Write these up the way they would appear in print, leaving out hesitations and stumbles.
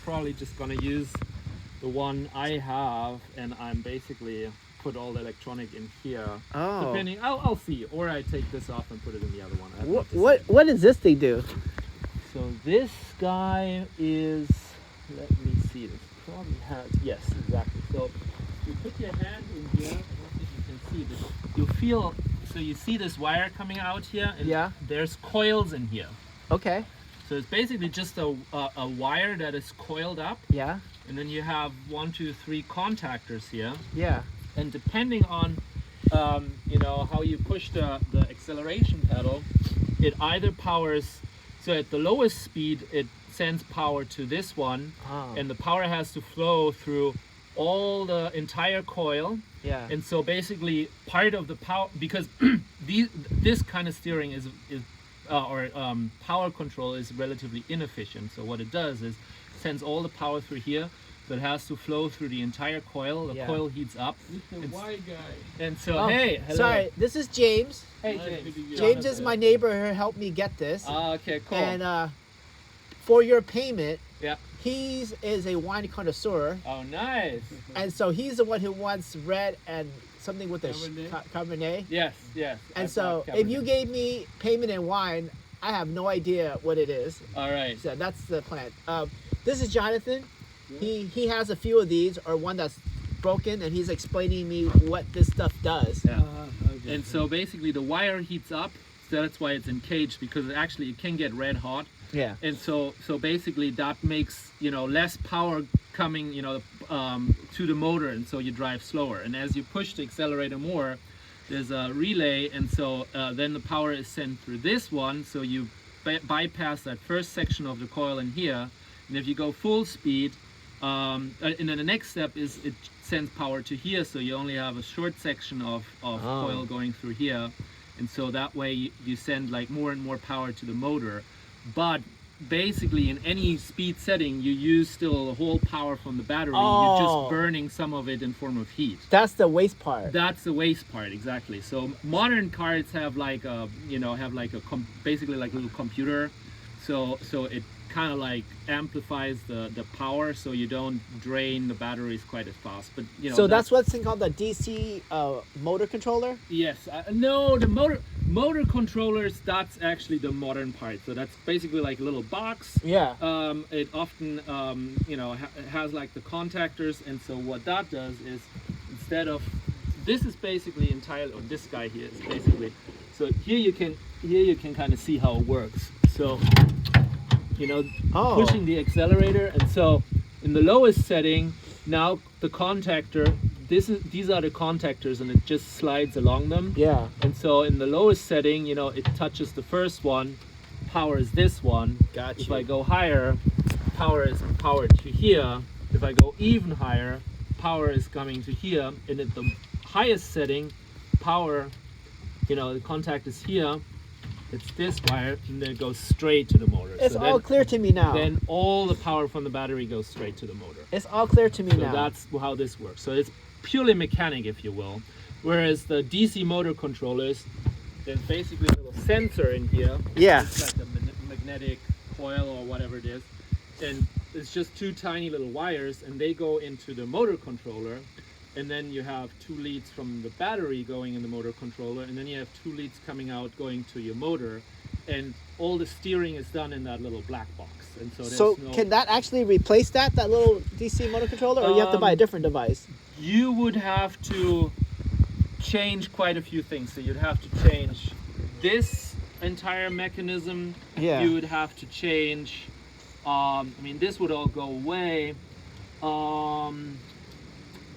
probably just gonna use the one I have, and I'm basically put all the electronic in here. Oh. Depending, I'll see, or I take this off and put it in the other one. I have not decided. What does this thing do? So this guy is, let me see, this probably has, yes, exactly. So you put your hand in here, I don't think you can see this. You feel, so you see this wire coming out here, and Yeah. there's coils in here. Okay. So it's basically just a wire that is coiled up, Yeah. and then you have 1, 2, 3 contactors here. Yeah. And depending on, how you push the acceleration pedal, it either powers, so at the lowest speed, it sends power to this one, Oh. and the power has to flow through all the entire coil. Yeah. And so basically part of the power, because this kind of steering power control is relatively inefficient. So what it does is sends all the power through here, so it has to flow through the entire coil. The Yeah. coil heats up, Mr. White guy. and so Oh, hey, hello. sorry. This is James. Hey, Nice James. meeting you. James is my neighbor who helped me get this. Okay, cool. And for your payment, Yeah. he is a wine connoisseur, Oh, nice. and so he's the one who wants red and something with a Cabernet. Cabernet. Yes, yes. And I've so got if you Cabernet. gave me payment in wine, I have no idea what it is. All right. So that's the plan. This is Jonathan. He has a few of these, or one that's broken, and he's explaining me what this stuff does. Yeah. Okay. And so basically the wire heats up, so that's why it's encaged, because it can get red hot. Yeah. And so basically that makes less power coming to the motor, and so you drive slower. And as you push the accelerator more, there's a relay, and so then the power is sent through this one, so you bypass that first section of the coil in here. And if you go full speed, and then the next step is it sends power to here, so you only have a short section of coil going through here, and so that way you send like more and more power to the motor. But basically in any speed setting, you use still the whole power from the battery. You're just burning some of it in form of heat. That's the waste part. That's the waste part, exactly. So modern cars have basically like a little computer, so it kind of like amplifies the power, so you don't drain the batteries quite as fast. But So that's what's called the DC motor controller. yes, no, the motor controllers, that's actually the modern part. So that's basically like a little box. Yeah. It often has like the contactors, and so what that does is, instead of, this is basically entirely, or this guy here is basically, so here you can kind of see how it works. So pushing the accelerator, and so in the lowest setting, now the contactor, these are the contactors, and it just slides along them. Yeah. And so in the lowest setting, it touches the first one, power is this one. Got If you. I go higher, power is powered to here. If I go even higher, power is coming to here. And at the highest setting, power, the contact is here. It's this wire, and then it goes straight to the motor. It's So all then, clear to me now. then all the power from the battery goes straight to the motor. It's all clear to me So now. that's how this works. So it's purely mechanic, if you will. Whereas the DC motor controllers, there's basically a little sensor in here. Yeah. It's like a magnetic coil or whatever it is. And it's just 2 tiny little wires, and they go into the motor controller. And then you have 2 leads from the battery going in the motor controller, and then you have 2 leads coming out going to your motor. And all the steering is done in that little black box. And so there's So no, can that actually replace that little DC motor controller, or you have to buy a different device? you would have to change quite a few things. So you'd have to change this entire mechanism. Yeah. You would have to change, this would all go away.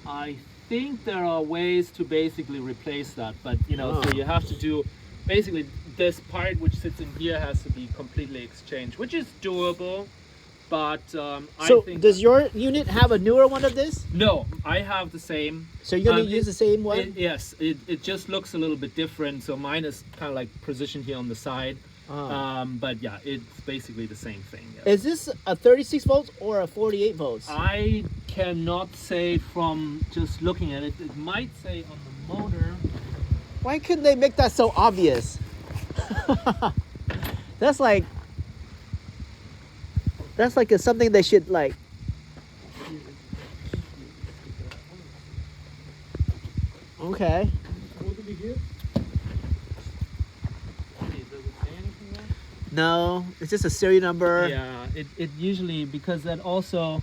I think there are ways to basically replace that, but so you have to do, basically this part which sits in here has to be completely exchanged, which is doable. But So I think does your unit have a newer one of this? no, I have the same. So you're gonna Um, use the same one? Yes, it just looks a little bit different. So mine is kind of like positioned here on the side. But yeah, it's basically the same thing. Yeah. Is this a 36 volts or a 48 volts? I cannot say from just looking at it. It might say on the motor. Why couldn't they make that so obvious? That's like something they should like Okay. What do we hear? No, it's just a serial number. Yeah, it usually, because that also,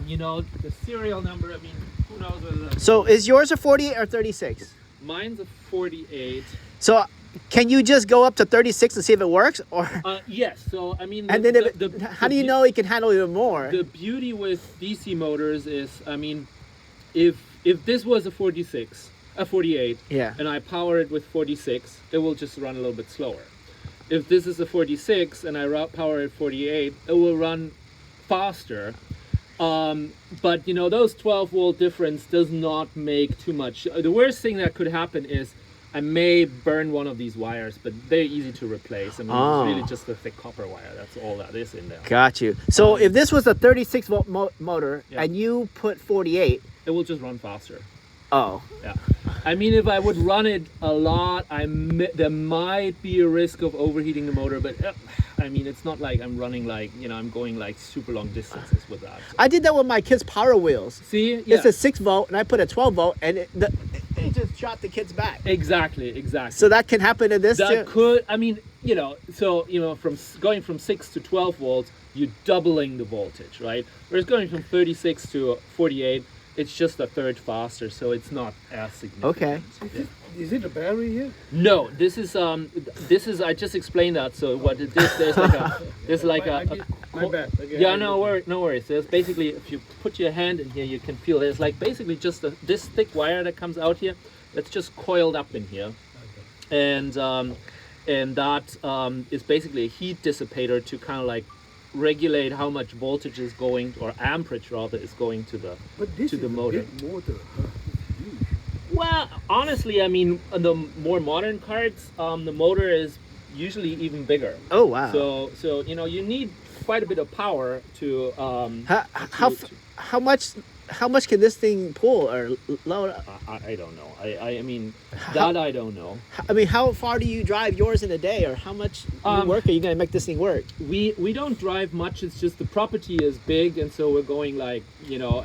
you know, the serial number, I mean, who knows whether that's... So is yours a 48 or 36? Mine's a 48. So can you just go up to 36 and see if it works, or? Yes, so I mean... And then how do you know it can handle even more? The beauty with DC motors is, I mean, if this was a 48, Yeah. and I power it with 46, it will just run a little bit slower. If this is a 46 and I power it 48, it will run faster. But you know, those 12-volt difference does not make too much. The worst thing that could happen is I may burn one of these wires, but they're easy to replace. I mean, it's really just a thick copper wire. That's all that is in there. Got you. So if this was a 36-volt motor Yeah. and you put 48, It will just run faster. oh, Yeah. I mean, if I would run it a lot, there might be a risk of overheating the motor, but I mean, it's not like I'm running like, you know, I'm going like super long distances with that. So. I did that with my kids' Power Wheels. See? Yeah. It's a 6-volt, and I put a 12-volt, and it just shot the kids back. Exactly. So that can happen in this That too? could, I mean, you know, so, you know, from going from 6 to 12 volts, you're doubling the voltage, right? Whereas going from 36 to 48, it's just a third faster, so it's not as significant. Okay. Yeah. Is it a battery here? No, this is I just explained that. So what it is, there's like My bad. Okay, yeah, no worries. There's basically, if you put your hand in here, you can feel there's like basically just this thick wire that comes out here that's just coiled up in here, and that is basically a heat dissipator to kind of like regulate how much voltage is going, or amperage rather, is going to the But this to is the a motor. big motor. Well, honestly, I mean, on the more modern cards, the motor is usually even bigger. Oh, wow. So you know, you need quite a bit of power to How much can this thing pull or load? I don't know. I mean, that I don't know. I mean, how far do you drive yours in a day, or how much work are you gonna make this thing work? We don't drive much. It's just the property is big, and so we're going like, you know,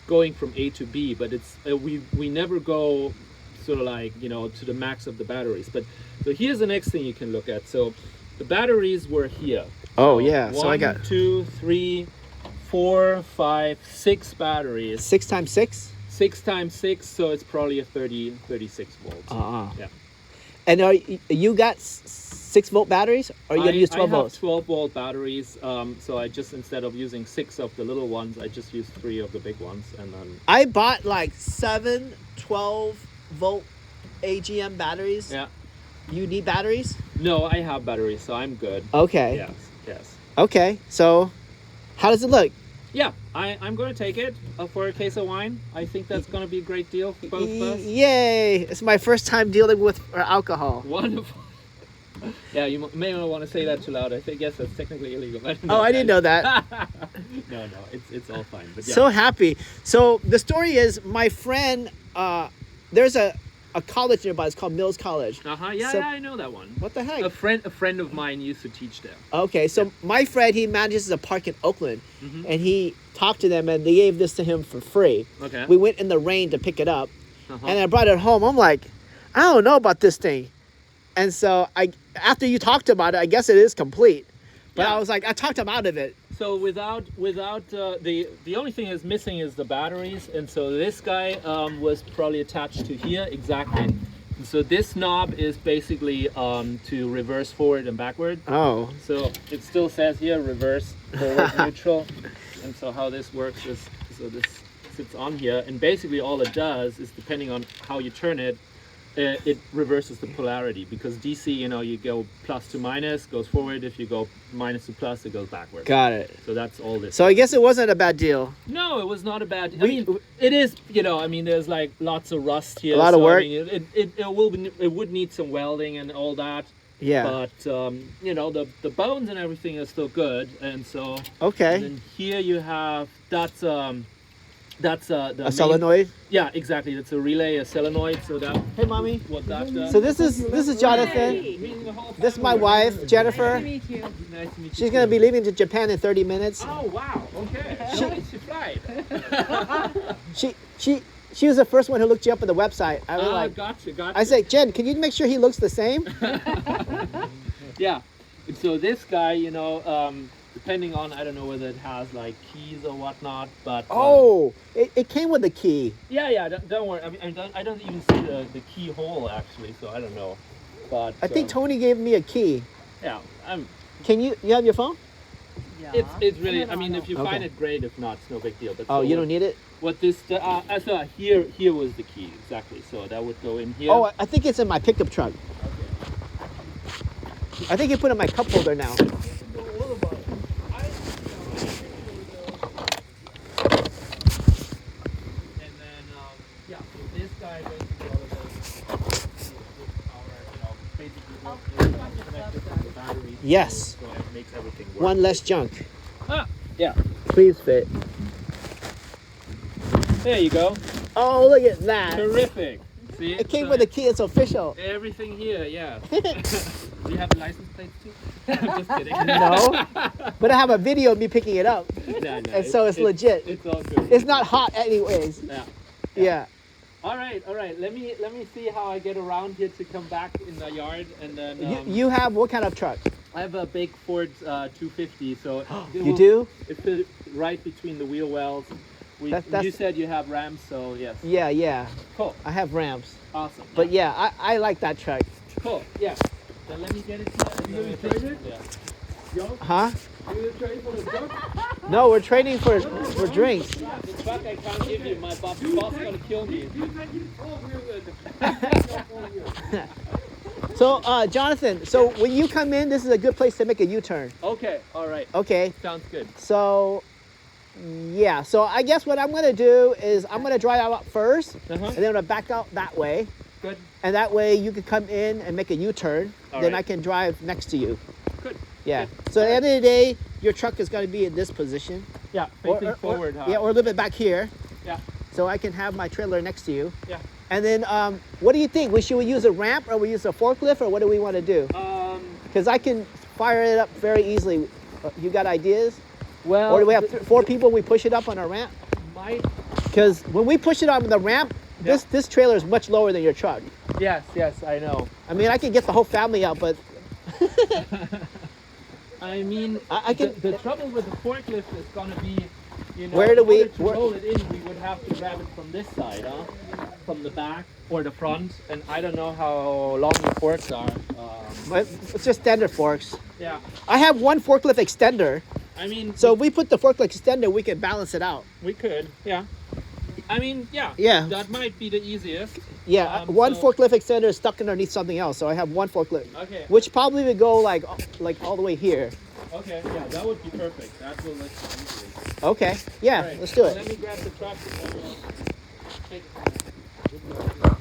going from A to B. But it's we never go sort of like, you know, to the max of the batteries. But so here's the next thing you can look at. So the batteries were here. Oh yeah, so I got 1, 2, 3, 4, 5, 6 batteries. 6 times 6. 6 times 6, so it's probably a 36 volts. Yeah. And you got 6-volt batteries, or you gonna use 12 I have volts? 12-volt batteries. So I just, instead of using 6 of the little ones, I just use 3 of the big ones, and then. I bought like 7 12-volt AGM batteries. Yeah. You need batteries? No, I have batteries, so I'm good. Okay. Yes. Okay. So, how does it look? Yeah, I'm going to take it for a case of wine. I think that's going to be a great deal for both of us. Yay! It's my first time dealing with alcohol. Wonderful. Yeah, you may not want to say that too loud. I guess that's technically illegal. I didn't know that. No, it's all fine. But yeah. So happy. So the story is, my friend, there's a college nearby. It's called Mills College. Yeah, So- I know that one. What the heck? A friend of mine used to teach there. Okay, so my friend, he manages a park in Oakland, Mhm. and he talked to them, and they gave this to him for free. Okay. We went in the rain to pick it up, Uh-huh. and I brought it home. I'm like, I don't know about this thing. And so after you talked about it, I guess it is complete. But Yeah. I was like, I talked him out of it. So without the only thing is missing is the batteries, and so this guy was probably attached to here exactly. And so this knob is basically to reverse forward and backward. Oh. So it still says here reverse, forward, neutral. And so how this works is, so this sits on here, and basically all it does is, depending on how you turn it, it reverses the polarity, because DC, you know, you go plus to minus, goes forward. If you go minus to plus, it goes backward. Got it. So that's all this. So I guess it wasn't a bad deal. No, it was not a bad. I mean, it is. You know, I mean, there's like lots of rust here. A lot of so, work. I mean, it would need some welding and all that. Yeah. But you know, the bones and everything are still good, and so. Okay. And then here you have that's the A solenoid. Yeah, exactly. That's a relay, a solenoid. So that. Hey, mommy. What that does. So this is Jonathan. Meeting the whole This is my family. wife, Jennifer. Nice to meet you. Nice to meet you. She's gonna be leaving to Japan in 30 minutes. Oh wow! Okay. She- Nice to fly. she was the first one who looked you up on the website. I was Ah, like, gotcha. I said, Jen, can you make sure he looks the same? Yeah. And so this guy, you know, depending on, I don't know whether it has like keys or whatnot, but Oh, it came with a key. yeah. Don't worry. I mean, I don't even see the keyhole actually, so I don't know. But I think Tony gave me a key. yeah, Can you have your phone? Yeah. it's really. I mean, if you Okay. find it, great. If not, it's no big deal. But Oh, so you don't need it? What this? So here was the key exactly. So that would go in here. Oh, I think it's in my pickup truck. I think you put it in my cup holder now. And then, yeah, so this guy basically all of this power, you know, basically connected to the battery. Yes. So it makes everything work. One less junk. Yeah. Please fit. There you go. Oh, look at that. Terrific. See? It came So with a key. It's official. everything here, yeah. Do you have the license plates too? I'm just kidding. No. But I have a video of me picking it up. No, And so it's legit. It's all good. It's not hot anyways. Yeah. Yeah. All right. Let me see how I get around here to come back in the yard, and then You have what kind of truck? I have a big Ford 250, so it You will- do? It fit right between the wheel wells. That's- You said you have Rams, so yes. Yeah. Cool. I have Rams. Awesome. But yeah, I like that truck. Cool. Yeah. Then let me get it. You gonna trade it? Yeah. Yo, Huh? you gonna trade for the truck? No, we're trading for drinks. Yeah, the truck I can't give you. My boss gonna kill me. So, Jonathan, so when you come in, this is a good place to make a U-turn. Okay. All right. Okay. Sounds good. So, yeah. So I guess what I'm gonna do is I'm gonna drive out first, Uh-huh. and then I'm gonna back out that way, Good. and that way you can come in and make a U-turn. All Then right. I can drive next to you. Good. Yeah. Good. So at the end of the day, your truck is gonna be in this position, Yeah. Facing forward, huh? yeah, or a little bit back here, Yeah. so I can have my trailer next to you. Yeah. And then, what do you think? Should we use a ramp or we use a forklift, or what do we want to do? Because I can fire it up very easily. You got ideas? Well. Or do we have 4 people? We push it up on a ramp. Might. Because when we push it on the ramp, this trailer is much lower than your truck. Yes. I know. I mean, I can get the whole family out, but I mean, I can- The trouble with the forklift is gonna be, you know, Where do in we- order to where- roll it in, we would have to grab it from this side, huh? From the back or the front, and I don't know how long the forks are. it's just standard forks. Yeah, I have one forklift extender, I mean, so if we put the forklift extender, we can balance it out. we could, yeah. I mean, yeah. Yeah. That might be the easiest. Yeah, one So- forklift extender is stuck underneath something else, so I have one forklift, Okay. which probably would go like all the way here. Okay. Yeah, that would be perfect. That will let you easily. Okay, yeah, All right, let's do so it. Let me grab the truck. And then we'll take it from there.